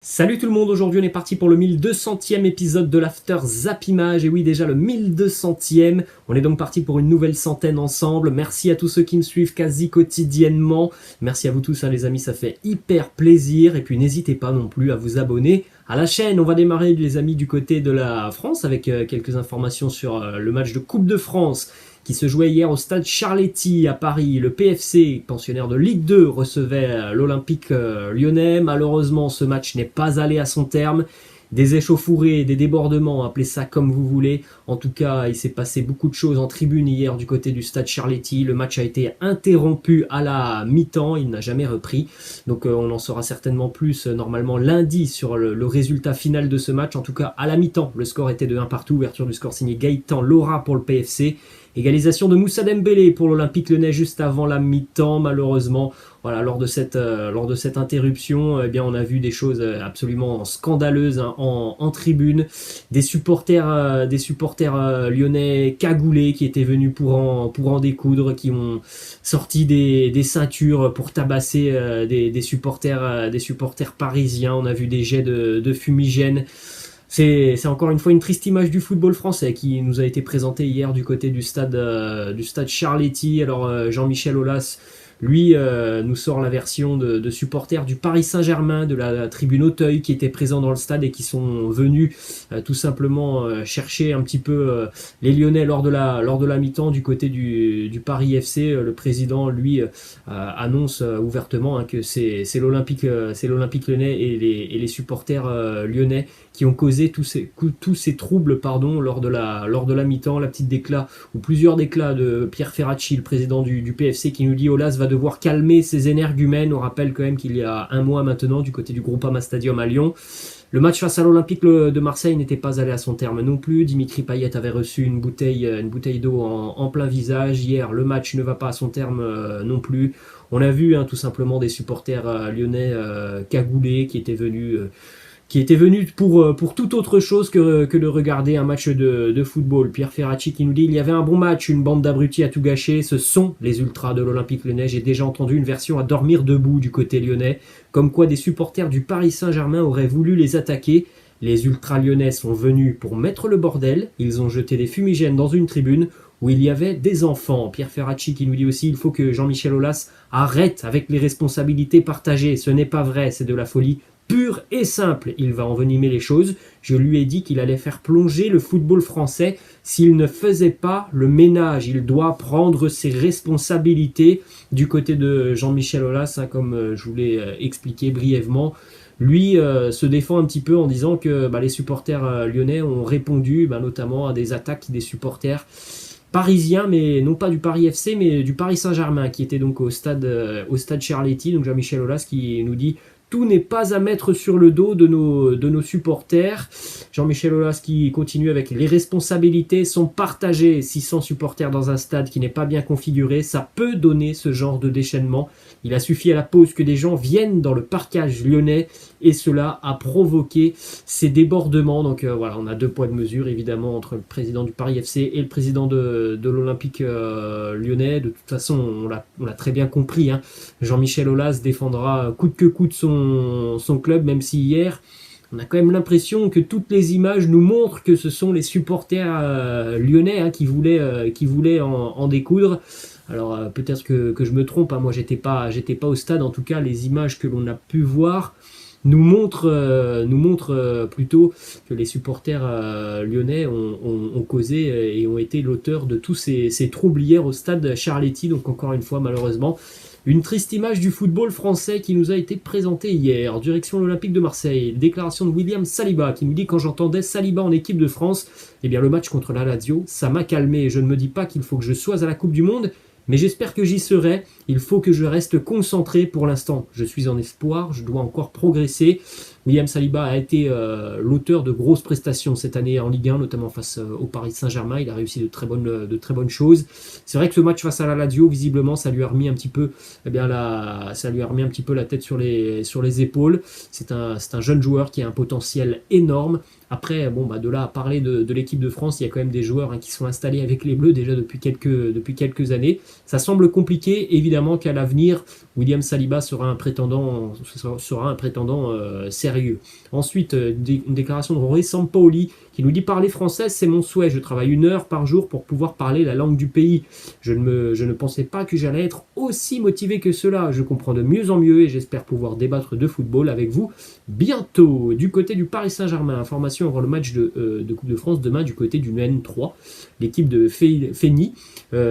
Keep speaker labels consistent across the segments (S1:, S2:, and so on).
S1: Salut tout le monde, aujourd'hui on est parti pour le 1200e épisode de l'After Zappimage, et oui déjà le 1200e, on est donc parti pour une nouvelle centaine ensemble. Merci à tous ceux qui me suivent quasi quotidiennement, merci à vous tous les amis, ça fait hyper plaisir, et puis n'hésitez pas non plus à vous abonner à la chaîne. On va démarrer les amis du côté de la France avec quelques informations sur le match de Coupe de France qui se jouait hier au stade Charletti à Paris. Le PFC, pensionnaire de Ligue 2, recevait l'Olympique lyonnais. Malheureusement, ce match n'est pas allé à son terme. Des échauffourées, des débordements, appelez ça comme vous voulez. En tout cas, il s'est passé beaucoup de choses en tribune hier du côté du stade Charletti. Le match a été interrompu à la mi-temps, il n'a jamais repris. Donc on en saura certainement plus normalement lundi sur le résultat final de ce match. En tout cas, à la mi-temps, le score était de 1 partout. Ouverture du score signé Gaëtan Laura pour le PFC. Égalisation de Moussa Dembélé pour l'Olympique Lyonnais juste avant la mi-temps. Malheureusement, voilà, lors de cette interruption, eh bien, on a vu des choses absolument scandaleuses en tribune. Des supporters lyonnais cagoulés qui étaient venus pour en découdre, qui ont sorti des ceintures pour tabasser des supporters parisiens. On a vu des jets de fumigène. C'est encore une fois une triste image du football français qui nous a été présentée hier du côté du stade Charletti. Alors Jean-Michel Aulas, lui, nous sort la version de supporters du Paris Saint-Germain, de la tribune Auteuil, qui étaient présents dans le stade et qui sont venus tout simplement chercher un petit peu les Lyonnais lors de la mi-temps du côté du Paris FC. Le président, lui, annonce ouvertement que c'est l'Olympique Lyonnais et les supporters lyonnais qui ont causé tous ces troubles lors de la mi-temps. La petite déclat ou plusieurs déclats de Pierre Ferracci, le président du PFC, qui nous dit Aulas va devoir calmer ses énergumènes. On rappelle quand même qu'il y a un mois maintenant du côté du Groupama Stadium à Lyon. Le match face à l'Olympique de Marseille n'était pas allé à son terme non plus. Dimitri Payet avait reçu une bouteille d'eau en plein visage. Hier, le match ne va pas à son terme non plus. On a vu tout simplement des supporters lyonnais cagoulés qui étaient venus pour toute autre chose que de regarder un match de football. Pierre Ferracci qui nous dit il y avait un bon match, une bande d'abrutis a tout gâché. Ce sont les ultras de l'Olympique Lyonnais. J'ai déjà entendu une version à dormir debout du côté lyonnais, comme quoi des supporters du Paris Saint-Germain auraient voulu les attaquer. Les ultras lyonnais sont venus pour mettre le bordel. Ils ont jeté des fumigènes dans une tribune où il y avait des enfants. Pierre Ferracci qui nous dit aussi il faut que Jean-Michel Aulas arrête avec les responsabilités partagées. Ce n'est pas vrai, c'est de la folie pur et simple. Il va envenimer les choses. Je lui ai dit qu'il allait faire plonger le football français s'il ne faisait pas le ménage. Il doit prendre ses responsabilités du côté de Jean-Michel Aulas, comme je vous l'ai expliqué brièvement. Lui se défend un petit peu en disant que les supporters lyonnais ont répondu notamment à des attaques des supporters parisiens, mais non pas du Paris FC, mais du Paris Saint-Germain, qui était donc au stade Charletti. Donc Jean-Michel Aulas qui nous dit tout n'est pas à mettre sur le dos de nos supporters. Jean-Michel Aulas qui continue avec les responsabilités sont partagées. 600 supporters dans un stade qui n'est pas bien configuré, ça peut donner ce genre de déchaînement. Il a suffi à la pause que des gens viennent dans le parcage lyonnais et cela a provoqué ces débordements. Donc voilà, on a deux poids de mesure évidemment entre le président du Paris FC et le président de l'Olympique lyonnais. De toute façon, on l'a très bien compris. Jean-Michel Aulas défendra coûte que coûte son club, même si hier, on a quand même l'impression que toutes les images nous montrent que ce sont les supporters lyonnais qui voulaient en découdre. Alors peut-être que je me trompe, moi j'étais pas au stade, en tout cas les images que l'on a pu voir nous montrent plutôt que les supporters lyonnais ont causé et ont été l'auteur de tous ces troubles hier au stade Charletti. Donc encore une fois malheureusement une triste image du football français qui nous a été présentée hier. Direction l'Olympique de Marseille, déclaration de William Saliba qui nous dit quand j'entendais Saliba en équipe de France, eh bien le match contre la Lazio, ça m'a calmé. Je ne me dis pas qu'il faut que je sois à la Coupe du Monde, mais j'espère que j'y serai. Il faut que je reste concentré pour l'instant. Je suis en espoir, je dois encore progresser. William Saliba a été l'auteur de grosses prestations cette année en Ligue 1, notamment face au Paris Saint-Germain. Il a réussi de très bonnes choses. C'est vrai que ce match face à la Lazio, visiblement, ça lui a remis un petit peu, la tête sur les épaules. C'est un jeune joueur qui a un potentiel énorme. Après, de là à parler de l'équipe de France, il y a quand même des joueurs qui sont installés avec les Bleus déjà depuis quelques années. Ça semble compliqué, évidemment qu'à l'avenir, William Saliba sera un prétendant sérieux sérieux. Ensuite, une déclaration de Rory Sampaoli qui nous dit: parler français, c'est mon souhait. Je travaille 1 heure par jour pour pouvoir parler la langue du pays. Je ne pensais pas que j'allais être aussi motivé que cela. Je comprends de mieux en mieux et j'espère pouvoir débattre de football avec vous bientôt. Du côté du Paris Saint-Germain, information avant le match de Coupe de France demain du côté du N3, l'équipe de Feni.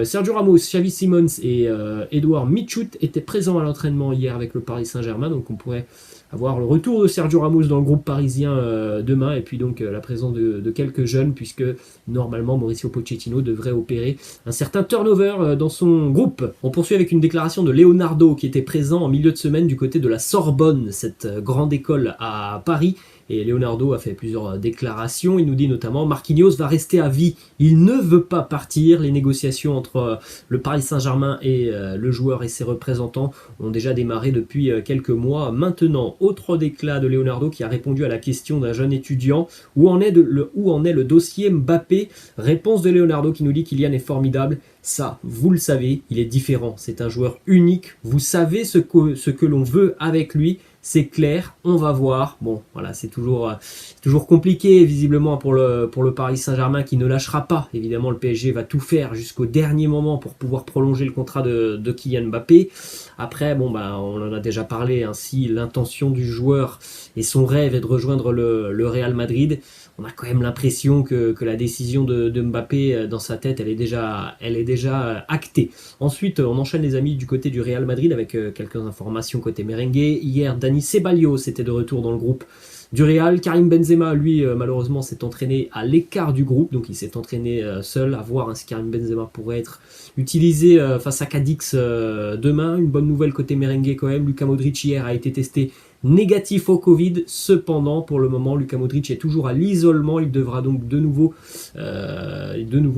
S1: Sergio Ramos, Xavi Simons et Edouard Michout étaient présents à l'entraînement hier avec le Paris Saint-Germain, donc on pourrait avoir le retour de Sergio Ramos dans le groupe parisien demain, et puis donc la présence de quelques jeunes, puisque normalement Mauricio Pochettino devrait opérer un certain turnover dans son groupe. On poursuit avec une déclaration de Leonardo qui était présent en milieu de semaine du côté de la Sorbonne, cette grande école à Paris. Et Leonardo a fait plusieurs déclarations. Il nous dit notamment: Marquinhos va rester à vie. Il ne veut pas partir. Les négociations entre le Paris Saint-Germain et le joueur et ses représentants ont déjà démarré depuis quelques mois maintenant. Autre déclat de Leonardo qui a répondu à la question d'un jeune étudiant: où en est le dossier Mbappé? Réponse de Leonardo qui nous dit: Kylian est formidable. Ça, vous le savez, il est différent. C'est un joueur unique. Vous savez ce que l'on veut avec lui. C'est clair, on va voir. Bon, voilà, c'est toujours compliqué, visiblement, pour le Paris Saint-Germain qui ne lâchera pas. Évidemment, le PSG va tout faire jusqu'au dernier moment pour pouvoir prolonger le contrat de Kylian Mbappé. Après, bon, on en a déjà parlé, hein, si l'intention du joueur et son rêve est de rejoindre le Real Madrid, on a quand même l'impression que la décision de Mbappé dans sa tête, elle est déjà actée. Ensuite, on enchaîne les amis du côté du Real Madrid avec quelques informations côté merengue. Hier, Dani Ceballos était de retour dans le groupe du Real. Karim Benzema, lui, malheureusement, s'est entraîné à l'écart du groupe, donc il s'est entraîné seul. À voir si Karim Benzema pourrait être utilisé face à Cadix demain. Une bonne nouvelle côté merengue quand même. Luka Modric hier a été testé négatif au Covid. Cependant, pour le moment, Luka Modric est toujours à l'isolement. Il devra donc de nouveau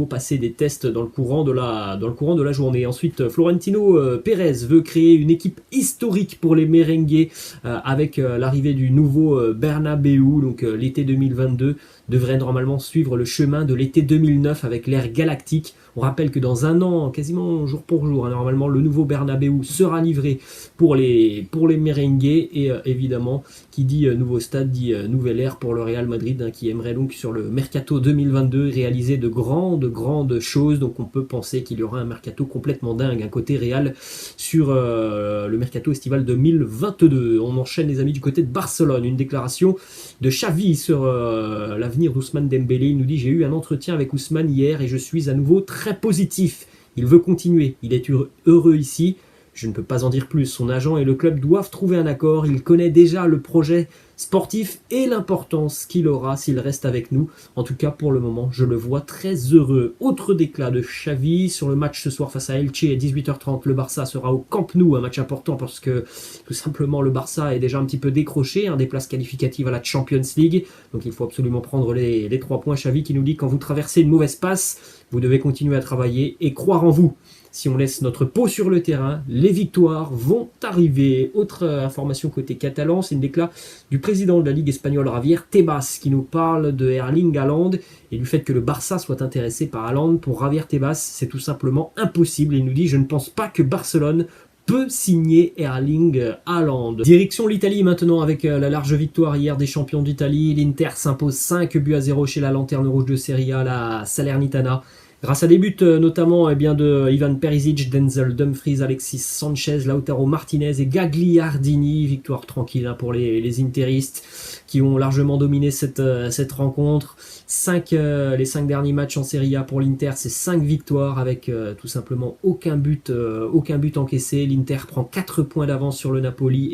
S1: passer des tests dans le courant de la journée. Ensuite, Florentino Pérez veut créer une équipe historique pour les merengues avec l'arrivée du nouveau Bernabéu. Donc l'été 2022 devrait normalement suivre le chemin de l'été 2009 avec l'ère galactique. On rappelle que dans un an, quasiment jour pour jour, normalement le nouveau Bernabéu sera livré pour les merengues, et évidemment qui dit nouveau stade dit nouvelle ère pour le Real Madrid, qui aimerait donc sur le mercato 2022 réaliser de grandes choses. Donc on peut penser qu'il y aura un mercato complètement dingue, un côté Real sur le mercato estival 2022. On enchaîne les amis du côté de Barcelone, une déclaration de Xavi sur l'avenir d'Ousmane Dembélé. Il nous dit: j'ai eu un entretien avec Ousmane hier et je suis à nouveau très positif. Il veut continuer, il est heureux ici. Je ne peux pas en dire plus. Son agent et le club doivent trouver un accord. Il connaît déjà le projet sportif et l'importance qu'il aura s'il reste avec nous. En tout cas, pour le moment, je le vois très heureux. Autre déclat de Xavi sur le match ce soir face à Elche à 18h30. Le Barça sera au Camp Nou, un match important parce que tout simplement le Barça est déjà un petit peu décroché des places qualificatives à la Champions League. Donc il faut absolument prendre les 3 points. Xavi qui nous dit: quand vous traversez une mauvaise passe, vous devez continuer à travailler et croire en vous. Si on laisse notre peau sur le terrain, les victoires vont arriver. Autre information côté catalan, c'est une déclaration du président de la Ligue espagnole, Javier Tebas, qui nous parle de Erling Haaland et du fait que le Barça soit intéressé par Haaland. Pour Javier Tebas, c'est tout simplement impossible. Il nous dit: je ne pense pas que Barcelone peut signer Erling Haaland. Direction l'Italie maintenant avec la large victoire hier des champions d'Italie. L'Inter s'impose 5-0 chez la lanterne rouge de Serie A, la Salernitana. Grâce à des buts notamment de Ivan Perisic, Denzel Dumfries, Alexis Sanchez, Lautaro Martinez et Gagliardini. Victoire tranquille pour les interistes qui ont largement dominé cette rencontre. Les 5 derniers matchs en Serie A pour l'Inter, c'est 5 victoires avec tout simplement aucun but encaissé. L'Inter prend 4 points d'avance sur le Napoli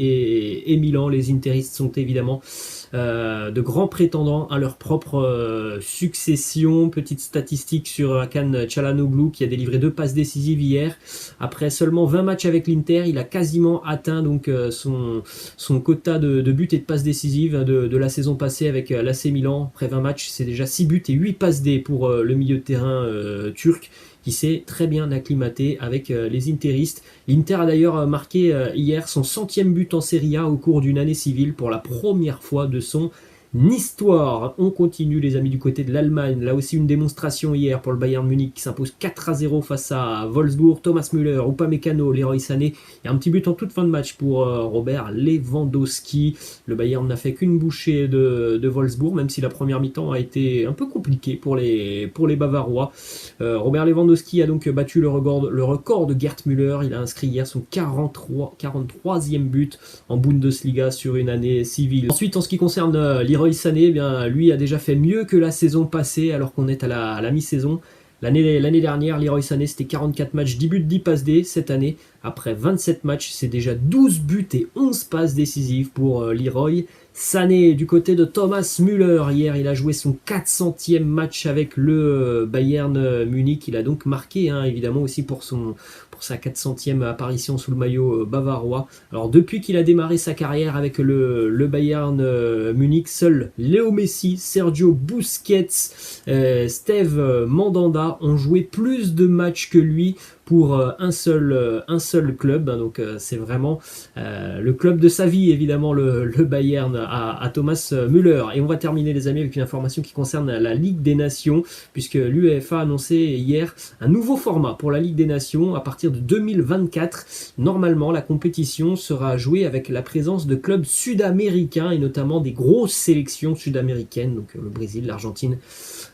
S1: et Milan. Les interistes sont évidemment de grands prétendants à leur propre succession. Petite statistique sur Hakan Çalhanoğlu qui a délivré 2 passes décisives hier. Après seulement 20 matchs avec l'Inter, il a quasiment atteint donc son quota de buts et de passes décisives de la saison passée avec l'AC Milan. Après 20 matchs, c'est déjà 6 buts et 8 passes D pour le milieu de terrain turc, qui s'est très bien acclimaté avec les interistes. L'Inter a d'ailleurs marqué hier son 100e but en Serie A au cours d'une année civile pour la première fois de son histoire. On continue les amis du côté de l'Allemagne. Là aussi une démonstration hier pour le Bayern Munich qui s'impose 4-0 face à Wolfsburg. Thomas Müller, Upamecano, Leroy Sané. Il y a un petit but en toute fin de match pour Robert Lewandowski. Le Bayern n'a fait qu'une bouchée de Wolfsburg, même si la première mi-temps a été un peu compliquée pour les Bavarois. Robert Lewandowski a donc battu le record de Gerd Müller. Il a inscrit hier son 43e but en Bundesliga sur une année civile. Ensuite, en ce qui concerne Leroy Sané, eh bien, lui a déjà fait mieux que la saison passée alors qu'on est à la mi-saison. L'année dernière, Leroy Sané, c'était 44 matchs, 10 buts, 10 passes D. Cette année, après 27 matchs, c'est déjà 12 buts et 11 passes décisives pour Leroy Sané. Du côté de Thomas Müller, hier, il a joué son 400e match avec le Bayern Munich. Il a donc marqué, évidemment, aussi pour sa 400e apparition sous le maillot bavarois. Alors, depuis qu'il a démarré sa carrière avec le Bayern Munich, seuls Léo Messi, Sergio Busquets, Steve Mandanda ont joué plus de matchs que lui pour un seul club. Donc c'est vraiment le club de sa vie, évidemment, le Bayern à Thomas Müller. Et on va terminer, les amis, avec une information qui concerne la Ligue des Nations, puisque l'UEFA a annoncé hier un nouveau format pour la Ligue des Nations. À partir de 2024, normalement, la compétition sera jouée avec la présence de clubs sud-américains et notamment des grosses sélections sud-américaines, donc le Brésil, l'Argentine,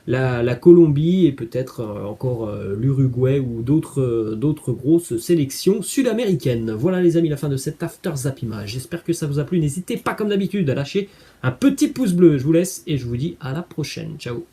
S1: la Colombie et peut-être encore l'Uruguay ou d'autres grosses sélections sud-américaines. Voilà les amis, la fin de cet After Zap Image. J'espère que ça vous a plu. N'hésitez pas comme d'habitude à lâcher un petit pouce bleu. Je vous laisse et je vous dis à la prochaine. Ciao.